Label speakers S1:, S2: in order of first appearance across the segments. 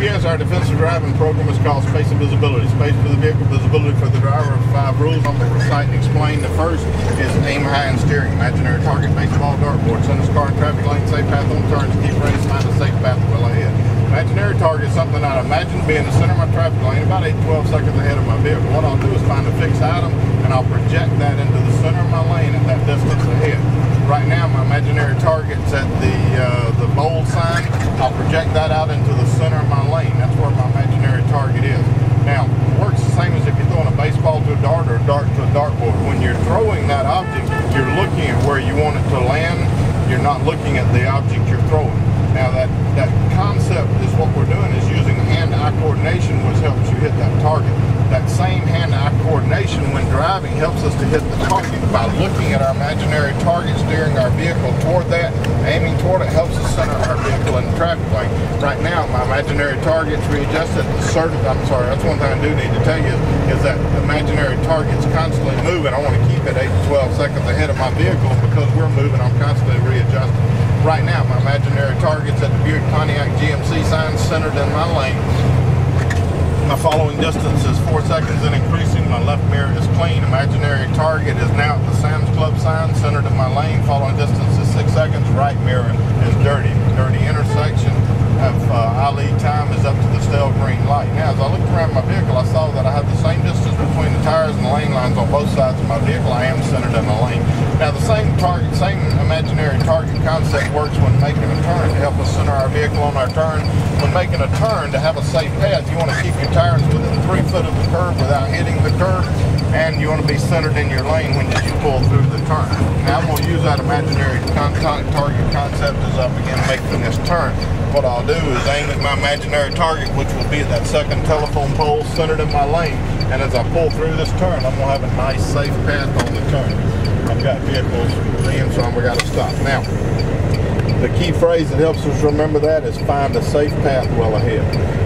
S1: GPS, our defensive driving program, is called Space and Visibility. Space for the vehicle, visibility for the driver. 5 rules I'm going to recite and explain. The first is aim high and steering. Imaginary target, baseball, dartboard. Send this car in traffic lane, safe path on turns, keep race, find a safe path well ahead. Imaginary target is something I imagine to be in the center of my traffic lane, about 8 to 12 seconds ahead of my vehicle. What I'll do is find a fixed item, and I'll project that into the center of my lane at that distance ahead. Right now, my imaginary target's at the bold sign. I'll project that out into the center of my lane. That's where my imaginary target is. Now, it works the same as if you're throwing a baseball to a dart or a dart to a dartboard. When you're throwing that object, you're looking at where you want it to land. You're not looking at the object you're throwing. Now, that concept is what we're doing is using hand-eye coordination, which helps you hit that target. That same hand-eye coordination when driving helps us to hit the target by looking at our imaginary target, steering our vehicle toward that, aiming toward it, helps us center our vehicle in the traffic lane. Right now, my imaginary target's readjusted. That's one thing I do need to tell you is that the imaginary target's constantly moving. I want to keep it 8 to 12 seconds ahead of my vehicle, and because we're moving, I'm constantly readjusting. Right now, my imaginary target's at the Buick Pontiac GMC sign centered in my lane. My following distance is 4 seconds and increasing. My left mirror is clean. Imaginary target is now at the Sam's Club sign centered in my lane. Following distance is 6 seconds. Right mirror is dirty. Dirty intersection. Eye lead time is up to the stale green light. Now, as I looked around my vehicle, I saw that I have the same distance between the tires and the lane lines on both sides of my vehicle. I am centered in the lane. Now, the same imaginary target concept works when making a turn to help us center our vehicle on our turn. When making a turn, to have a safe path, you want to keep your tires within 3 foot of the curb without hitting the curb, and you want to be centered in your lane when you pull through the turn. Now, I'm going to use that imaginary target concept as I begin making this turn. What I'll do is aim at my imaginary target, which will be at that second telephone pole centered in my lane. And as I pull through this turn, I'm going to have a nice, safe path on the turn. I've got vehicles in, so we got to stop. Now, the key phrase that helps us remember that is find a safe path well ahead.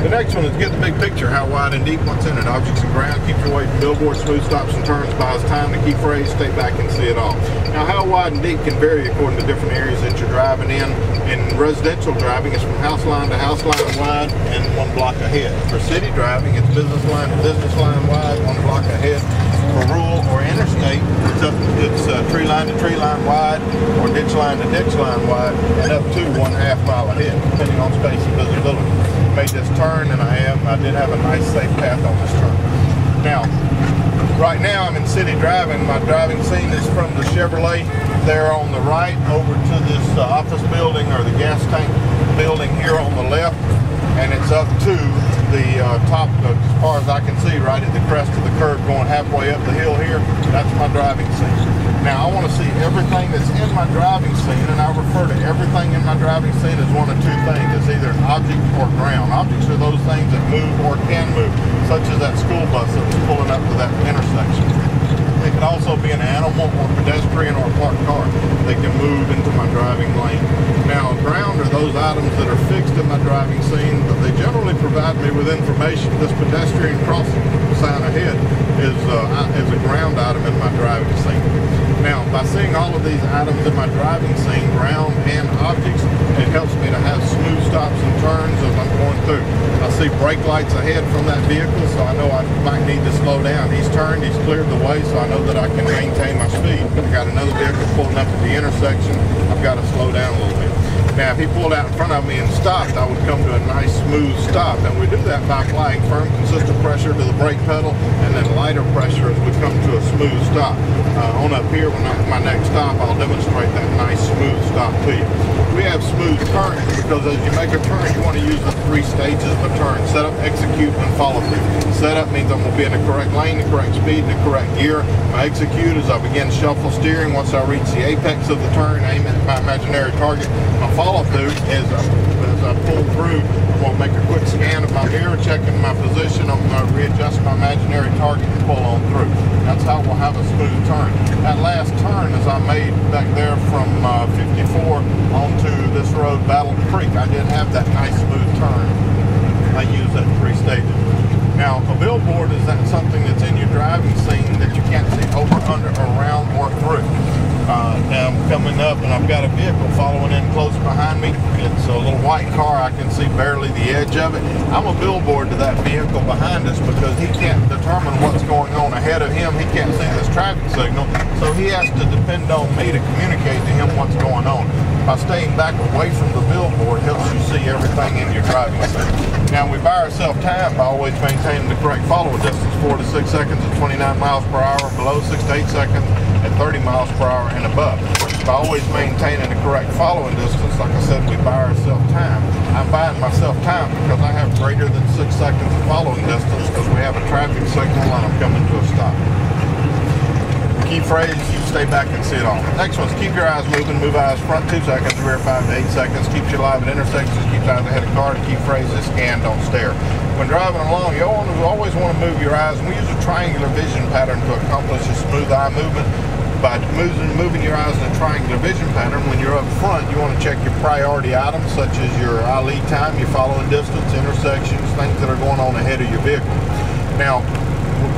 S1: The next one is get the big picture, how wide and deep, what's in it. Objects and ground, keep your way from billboards, smooth stops and turns, buys time. The key phrase, stay back and see it all. Now, how wide and deep can vary according to different areas that you're driving in. In residential driving, it's from house line to house line wide and 1 block ahead. For city driving, it's business line to business line wide, 1 block ahead. For rural or interstate, it's tree line to tree line wide, or ditch line to ditch line wide, and up to 1/2 mile ahead, depending on space and visibility. Made this turn, and I did have a nice safe path on this turn. Now, right now I'm in city driving. My driving scene is from the Chevrolet there on the right over to this office building or the gas tank building here on the left, and it's up to the top, as far as I can see, right at the crest of the curve going halfway up the hill here. That's my driving scene. Now, I want to see everything that's in my driving scene, and I refer to everything in my driving scene as one of 2 things. It's either an object or ground. Objects are those things that move or can move, such as that school bus that was pulling up to that intersection. It could also be an animal or pedestrian or a parked car that can move into my driving lane. Now, ground are those items that are fixed in my driving scene, but they generally provide me with information. This pedestrian crossing sign ahead is a ground item in my driving scene. Now, by seeing all of these items in my driving scene, ground and objects, it helps me to have smooth stops and turns as I'm going through. I see brake lights ahead from that vehicle, so I know I might need to slow down. He's turned, he's cleared the way, so I know that I can maintain my speed. I got another vehicle pulling up at the intersection. I've got to slow down a little bit. Now, if he pulled out in front of me and stopped, I would come to a nice, smooth stop. And we do that by applying firm, consistent pressure to the brake pedal, and then lighter pressure as we come to a smooth stop. On up here, when my next stop, I'll demonstrate that nice, smooth stop to you. We have smooth turns because as you make a turn, you want to use the 3 stages of a turn: set up, execute, and follow through. Set up means I'm going to be in the correct lane, the correct speed, and the correct gear. My execute is I begin shuffle steering. Once I reach the apex of the turn, aim at my imaginary target. My follow through is as I pull through, I'm going to make a quick scan of my mirror, checking my position. I'm going to readjust my imaginary target and pull on through. That's how we'll have a smooth turn. That last turn as I made back there from 54 onto this road, Battle Creek, I did have that nice smooth turn. I use that 3 stages. Now, a billboard is that something that's in your driving scene that you can't see over, under, around, or through. Now I'm coming up up and I've got a vehicle following in close behind me. It's a little white car. I can see barely the edge of it. I'm a billboard to that vehicle behind us because he can't determine what's going on ahead of him. He can't see this traffic signal, so he has to depend on me to communicate to him what's going on. By staying back away from the billboard helps you see everything in your driving seat. Now we buy ourselves time by always maintaining the correct follow distance, 4 to 6 seconds at 29 miles per hour, below 6 to 8 seconds at 30 miles per hour and above. By always maintaining the correct following distance, like I said, we buy ourselves time. I'm buying myself time because I have greater than 6 seconds of following distance because we have a traffic signal and I'm coming to a stop. Key phrase, you stay back and see it all. Next one's keep your eyes moving. Move eyes front 2 seconds, rear 5 to 8 seconds. Keeps you alive at intersections. Keeps eyes ahead of car. Key phrase is scan, don't stare. When driving along, you always want to move your eyes. We use a triangular vision pattern to accomplish a smooth eye movement. By moving your eyes in a triangular vision pattern, when you're up front, you want to check your priority items such as your eye lead time, your following distance, intersections, things that are going on ahead of your vehicle. Now,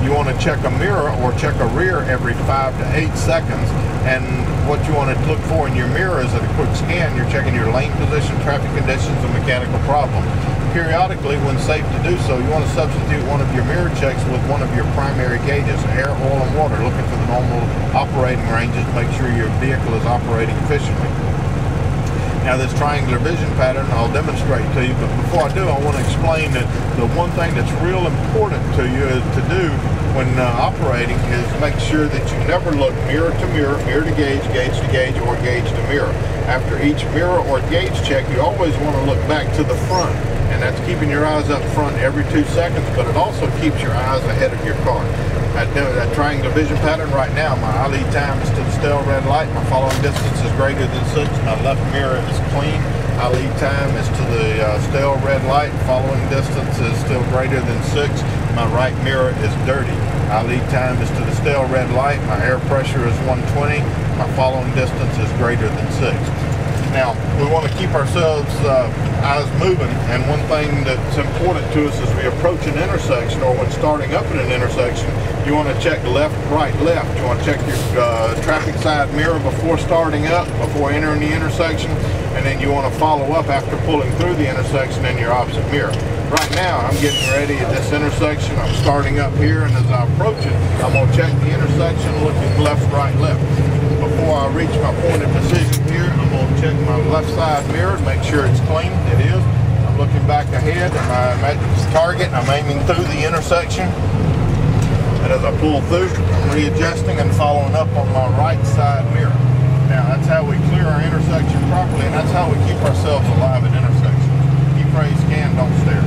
S1: you want to check a mirror or check a rear every 5 to 8 seconds, and what you want to look for in your mirror is at a quick scan, you're checking your lane position, traffic conditions, and mechanical problems. Periodically, when safe to do so, you want to substitute one of your mirror checks with one of your primary gauges, air, oil, and water, looking for the normal operating ranges to make sure your vehicle is operating efficiently. Now this triangular vision pattern I'll demonstrate to you, but before I do, I want to explain that the one thing that's real important to you to do when operating is make sure that you never look mirror to mirror, mirror to gauge, or gauge to mirror. After each mirror or gauge check, you always want to look back to the front, and that's keeping your eyes up front every 2 seconds, but it also keeps your eyes ahead of your car. That triangular vision pattern right now, my eye lead time is to the stale red light, my following distance is greater than 6, my left mirror is clean, eye lead time is to the stale red light, following distance is still greater than 6, my right mirror is dirty. Eye lead time is to the stale red light, my air pressure is 120, my following distance is greater than 6. Now, we want to keep ourselves eyes moving, and one thing that's important to us as we approach an intersection or when starting up in an intersection, you want to check left, right, left. You want to check your traffic side mirror before starting up, before entering the intersection, and then you want to follow up after pulling through the intersection in your opposite mirror. Right now, I'm getting ready at this intersection. I'm starting up here, and as I approach it, I'm going to check the intersection looking left, right, left. Before I reach my point of decision here, I'm going to check my left side mirror to make sure it's clean. It is. I'm looking back ahead, and I'm at this target, and I'm aiming through the intersection. And as I pull through, I'm readjusting and following up on my right side mirror. Now, that's how we clear our intersection properly, and that's how we keep ourselves alive at intersections. Key phrase, scan, don't stare.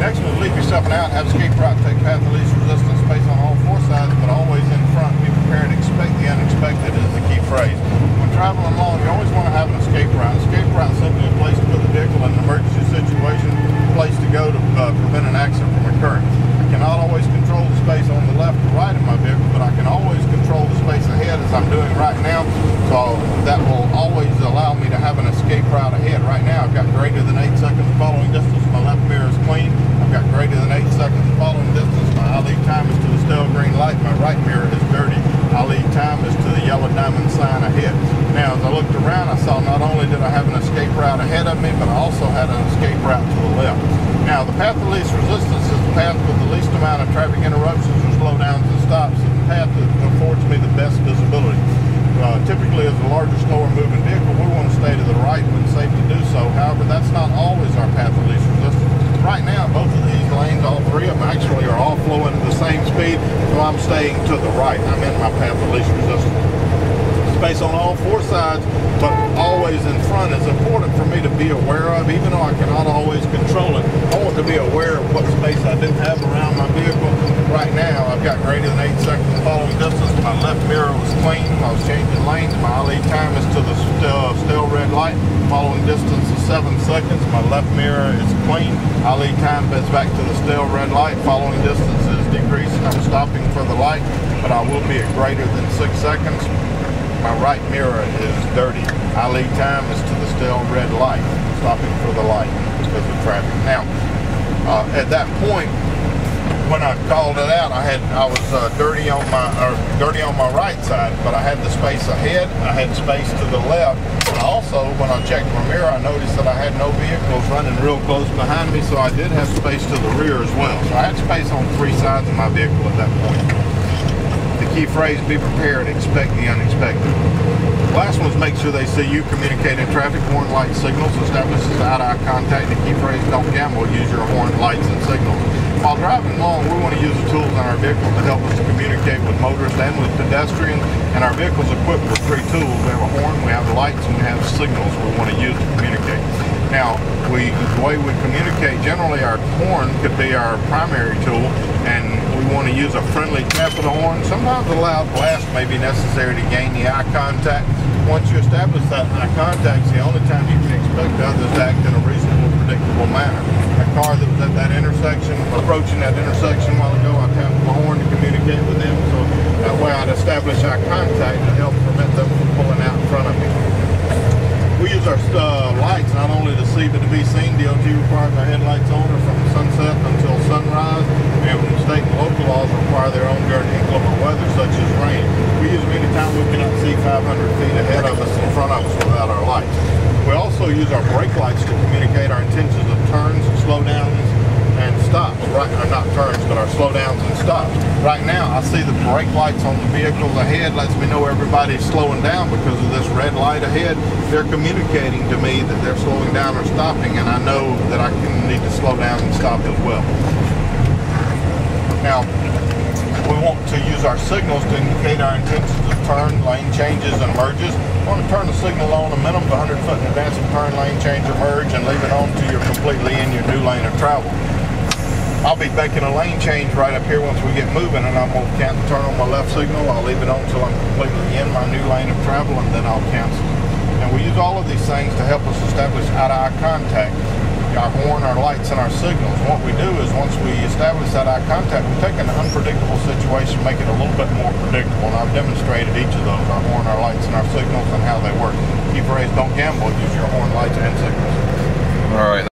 S1: Next one, leave yourself an out, have escape route, take path of least resistance, space on all 4 sides, but always in front. Be prepared to expect the unexpected is the key phrase. When traveling along, you always want to have an escape route. Escape route is simply a place to put the vehicle in an emergency situation, a place to go to prevent an accident from occurring. I cannot always control the space on the left or right of my vehicle, but I can always control the space ahead as I'm doing right now, so that will always allow me to have an escape route ahead. Right now, I've got greater than 8 seconds of following distance. My left mirror is clean. I've got greater than 8 seconds of following distance. My eye lead time is to the stale green light. My right mirror is dirty. Eye lead time is to the yellow diamond sign ahead. Now, as I looked around, I saw not only did I have an escape route ahead of me, but I also had an escape route to the left. Now, the path of least resistance is the path with the least amount of traffic interruptions or slowdowns and stops, and the path that affords me the best visibility. Typically, as a larger, slower moving vehicle, we want to stay to the right when safe to do so. However, that's not always our path of least resistance. Right now, both of these lanes, all 3 of them actually are all flowing at the same speed, so I'm staying to the right. I'm in my path of least resistance. Space on all 4 sides, but always in front is important for me to be aware of, even though I cannot always control it. I want to be aware of what space I do have around my vehicle. Right now, I've got greater than 8 seconds of following distance. My left mirror was clean. I was changing lanes. My eye lead time is to the stale red light. Following distance is 7 seconds. My left mirror is clean. Eye lead time is back to the stale red light. Following distance is decreasing. I'm stopping for the light, but I will be at greater than 6 seconds. My right mirror is dirty. Eye lead time is to the stale red light. Stopping for the light because of traffic. Now, at that point, when I called it out, I was dirty on my right side, but I had the space ahead, I had space to the left. And also, when I checked my mirror, I noticed that I had no vehicles running real close behind me, so I did have space to the rear as well. So I had space on 3 sides of my vehicle at that point. The key phrase, be prepared, expect the unexpected. Last one is make sure they see you, communicate in traffic, horn, light, signals, establishes eye-to-eye contact. The key phrase, don't gamble, use your horn, lights, and signals. While driving along, we want to use the tools in our vehicle to help us to communicate with motorists and with pedestrians. And our vehicle is equipped with 3 tools. We have a horn, we have lights, and we have signals we want to use to communicate. Now, the way we communicate, generally our horn could be our primary tool, and we want to use a friendly tap of the horn. Sometimes a loud blast may be necessary to gain the eye contact. Once you establish that eye contact, it's the only time you can expect others to act in a reasonable, predictable manner. A car that was at that intersection, approaching that intersection a while ago, I tapped my horn to communicate with them, so that way I'd establish eye contact to help prevent them from pulling out in front of me. We use our lights not only to see but to be seen. DOT requires our headlights on from sunset until sunrise, and state and local laws require their own during inclement weather such as rain. We use them anytime we cannot see 500 feet ahead of us, in front of us, without our lights. We also use our brake lights to communicate our intentions of turns, slowdowns, and stops. Right, not turns, but our slowdowns and stops. Right now, I see the brake lights on the vehicles ahead lets me know everybody's slowing down because of this red light ahead. They're communicating to me that they're slowing down or stopping, and I know that I need to slow down and stop as well. Now, we want to use our signals to indicate our intentions of turn, lane changes, and merges. We want to turn the signal on a minimum of 100 foot in advance of turn, lane change, or merge, and leave it on until you're completely in your new lane of travel. I'll be making a lane change right up here once we get moving, and I'm going to count the turn on my left signal. I'll leave it on until I'm completely in my new lane of travel, and then I'll cancel. And we use all of these things to help us establish eye-to-eye contact, our horn, our lights, and our signals. And what we do is once we establish that eye contact, we take an unpredictable situation, make it a little bit more predictable. And I've demonstrated each of those, our horn, our lights, and our signals, and how they work. Key phrase, don't gamble, use your horn, lights, and signals.
S2: All right.